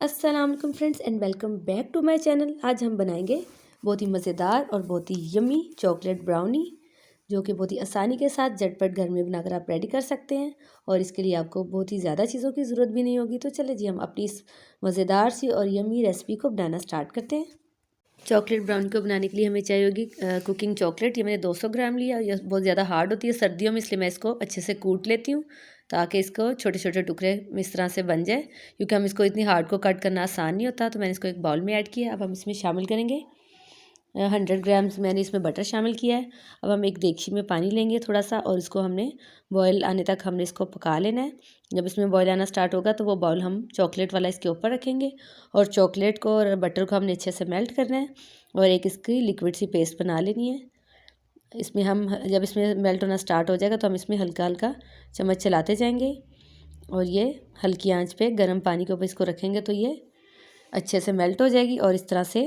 अस्सलाम वालेकुम friends and welcome back to my channel. आज हम बनाएंगे बहुत ही मज़ेदार और बहुत ही यम्मी चॉकलेट ब्राउनी, जो कि बहुत ही आसानी के साथ झटपट घर में बनाकर आप रेडी कर सकते हैं। और इसके लिए आपको बहुत ही ज़्यादा चीज़ों की ज़रूरत भी नहीं होगी। तो चलिए जी, हम अपनी इस मज़ेदार सी और यम्मी रेसिपी को बनाना स्टार्ट करते हैं। चॉकलेट ब्राउनी को बनाने के लिए हमें चाहिए होगी कुकिंग चॉकलेट। ये मैंने 200 ग्राम लिया। यह बहुत ज़्यादा हार्ड होती है सर्दियों में, इसलिए मैं इसको अच्छे से कूट लेती हूँ ताकि इसको छोटे छोटे टुकड़े इस तरह से बन जाए, क्योंकि हम इसको इतनी हार्ड को कट करना आसान नहीं होता। तो मैंने इसको एक बाउल में ऐड किया। अब हम इसमें शामिल करेंगे 100 ग्राम्स मैंने इसमें बटर शामिल किया है। अब हम एक देगची में पानी लेंगे थोड़ा सा, और इसको हमने बॉयल आने तक हमने इसको पका लेना है। जब इसमें बॉयल आना स्टार्ट होगा तो वो बाउल हम चॉकलेट वाला इसके ऊपर रखेंगे, और चॉकलेट को और बटर को हमने अच्छे से मेल्ट करना है और एक इसकी लिक्विड सी पेस्ट बना लेनी है। इसमें हम जब इसमें मेल्ट होना स्टार्ट हो जाएगा तो हम इसमें हल्का हल्का चम्मच चलाते जाएंगे, और ये हल्की आंच पे गर्म पानी के ऊपर इसको रखेंगे तो ये अच्छे से मेल्ट हो जाएगी। और इस तरह से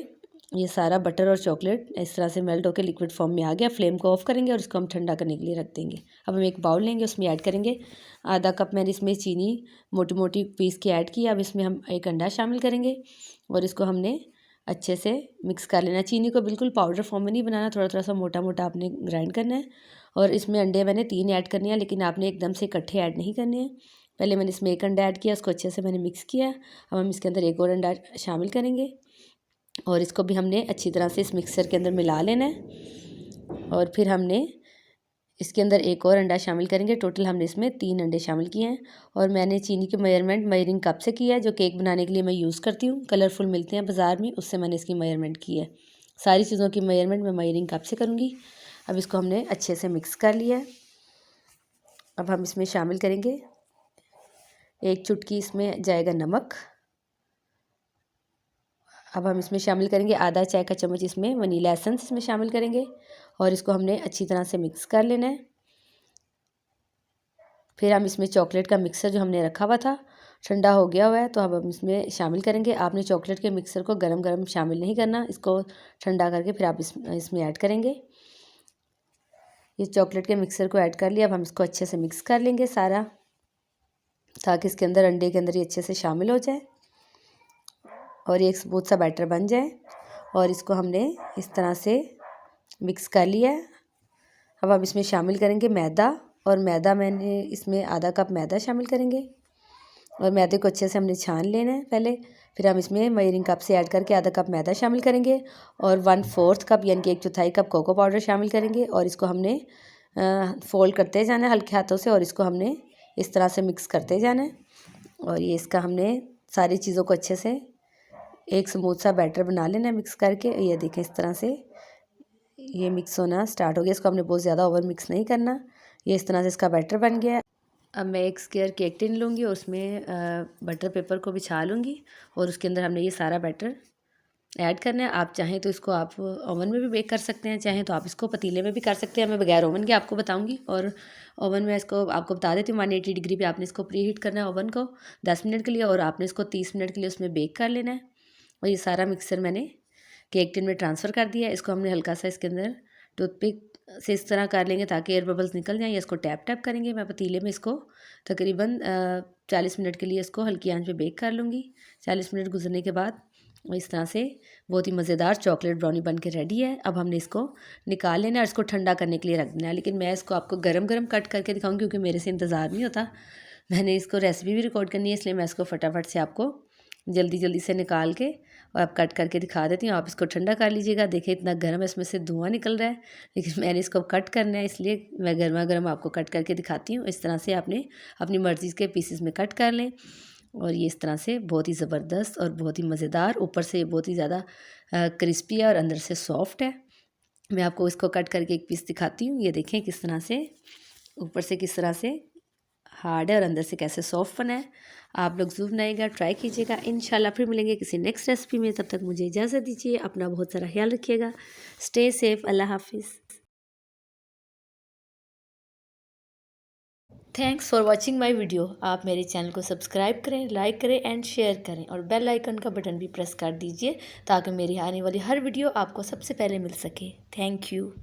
ये सारा बटर और चॉकलेट इस तरह से मेल्ट होकर लिक्विड फॉर्म में आ गया। फ्लेम को ऑफ करेंगे और इसको हम ठंडा करने के लिए रख देंगे। अब हम एक बाउल लेंगे, उसमें ऐड करेंगे आधा कप मैंने इसमें चीनी मोटी मोटी पीस के ऐड किया। अब इसमें हम एक अंडा शामिल करेंगे और इसको हमने अच्छे से मिक्स कर लेना। चीनी को बिल्कुल पाउडर फॉर्म में नहीं बनाना, थोड़ा थोड़ा सा मोटा मोटा आपने ग्राइंड करना है। और इसमें अंडे मैंने 3 ऐड करने हैं, लेकिन आपने एकदम से इकट्ठे ऐड नहीं करने हैं। पहले मैंने इसमें एक अंडा ऐड किया, उसको अच्छे से मैंने मिक्स किया। अब हम इसके अंदर एक और अंडा शामिल करेंगे और इसको भी हमने अच्छी तरह से इस मिक्सर के अंदर मिला लेना है। और फिर हमने इसके अंदर एक और अंडा शामिल करेंगे। टोटल हमने इसमें 3 अंडे शामिल किए हैं। और मैंने चीनी के मेजरमेंट मेजरिंग कप से किया है, जो केक बनाने के लिए मैं यूज़ करती हूँ। कलरफुल मिलते हैं बाज़ार में, उससे मैंने इसकी मेजरमेंट की है। सारी चीज़ों की मेजरमेंट मैं मेजरिंग कप से करूँगी। अब इसको हमने अच्छे से मिक्स कर लिया है। अब हम इसमें शामिल करेंगे 1 चुटकी इसमें जाएगा नमक। अब हम इसमें शामिल करेंगे आधा चाय का चम्मच इसमें वनीला एसेंस इसमें शामिल करेंगे, और इसको हमने अच्छी तरह से मिक्स कर लेना है। फिर हम इसमें चॉकलेट का मिक्सर जो हमने रखा हुआ था ठंडा हो गया हुआ है, तो अब हम इसमें शामिल करेंगे। आपने चॉकलेट के मिक्सर को गरम गरम शामिल नहीं करना, इसको ठंडा करके फिर आप इसमें ऐड करेंगे। ये चॉकलेट के मिक्सर को ऐड कर लिया। अब हम इसको अच्छे से मिक्स कर लेंगे सारा, ताकि इसके अंदर अंडे के अंदर ये अच्छे से शामिल हो जाए और ये एक स्मूथ सा बैटर बन जाए। और इसको हमने इस तरह से मिक्स कर लिया है। अब हम इसमें शामिल करेंगे मैदा, और मैदा मैंने इसमें आधा कप मैदा शामिल करेंगे, और मैदे को अच्छे से हमने छान लेना है पहले। फिर हम इसमें मेजरिंग कप से ऐड करके आधा कप मैदा शामिल करेंगे, और 1/4 कप यानी कि 1/4 कप कोको पाउडर शामिल करेंगे। और इसको हमने फोल्ड करते जाना है हल्के हाथों से, और इसको हमने इस तरह से मिक्स करते जाना है। और ये इसका हमने सारी चीज़ों को अच्छे से एक स्मूथ सा बैटर बना लेना है मिक्स करके। ये देखें इस तरह से ये मिक्स होना स्टार्ट हो गया। इसको हमने बहुत ज़्यादा ओवर मिक्स नहीं करना। ये इस तरह से इसका बैटर बन गया है। अब मैं एक स्क्वायर केक टिन लूँगी और उसमें बटर पेपर को बिछा लूँगी, और उसके अंदर हमने ये सारा बैटर ऐड करना है। आप चाहें तो इसको आप ओवन में भी बेक कर सकते हैं, चाहें तो आप इसको पतीले में भी कर सकते हैं। मैं बगैर ओवन के आपको बताऊंगी। और ओवन में इसको आपको बता देती हूँ 180 डिग्री पे आपने इसको प्री हीट करना है ओवन को 10 मिनट के लिए, और आपने इसको 30 मिनट के लिए उसमें बेक कर लेना है। और ये सारा मिक्सर मैंने केक टिन में ट्रांसफ़र कर दिया है। इसको हमने हल्का सा इसके अंदर टूथपिक से इस तरह कर लेंगे ताकि एयर बबल्स निकल जाएँ, या इसको टैप टैप करेंगे। मैं पतीले में इसको तकरीबन 40 मिनट के लिए इसको हल्की आंच पे बेक कर लूँगी। 40 मिनट गुजरने के बाद इस तरह से बहुत ही मज़ेदार चॉकलेट ब्राउनी बन के रेडी है। अब हमने इसको निकाल लेना है और इसको ठंडा करने के लिए रख देना है। लेकिन मैं इसको आपको गरम गरम कट करके दिखाऊंगी, क्योंकि मेरे से इंतज़ार नहीं होता। मैंने इसको रेसिपी भी रिकॉर्ड करनी है, इसलिए मैं इसको फटाफट से आपको जल्दी जल्दी से निकाल के और आप कट करके दिखा देती हूँ। आप इसको ठंडा कर लीजिएगा। देखिए इतना गर्म है, इसमें से धुआं निकल रहा है, लेकिन मैंने इसको कट करना है, इसलिए मैं गर्मा गर्म आपको कट करके दिखाती हूँ। इस तरह से आपने अपनी मर्ज़ी के पीसेस में कट कर लें, और ये इस तरह से बहुत ही ज़बरदस्त और बहुत ही मज़ेदार, ऊपर से बहुत ही ज़्यादा क्रिस्पी है और अंदर से सॉफ्ट है। मैं आपको इसको कट करके एक पीस दिखाती हूँ। ये देखें किस तरह से ऊपर से किस तरह से हार्ड है और अंदर से कैसे सॉफ्ट बना है। आप लोग ज़रूर बनाइएगा, ट्राई कीजिएगा। इंशाल्लाह फिर मिलेंगे किसी नेक्स्ट रेसिपी में। तब तक मुझे इजाज़त दीजिए। अपना बहुत सारा ख्याल रखिएगा। Stay safe. अल्लाह हाफिज़। Thanks for watching my video. आप मेरे चैनल को सब्सक्राइब करें, लाइक करें एंड शेयर करें, और बेल आइकन का बटन भी प्रेस कर दीजिए ताकि मेरी आने वाली हर वीडियो आपको सबसे पहले मिल सके। Thank you.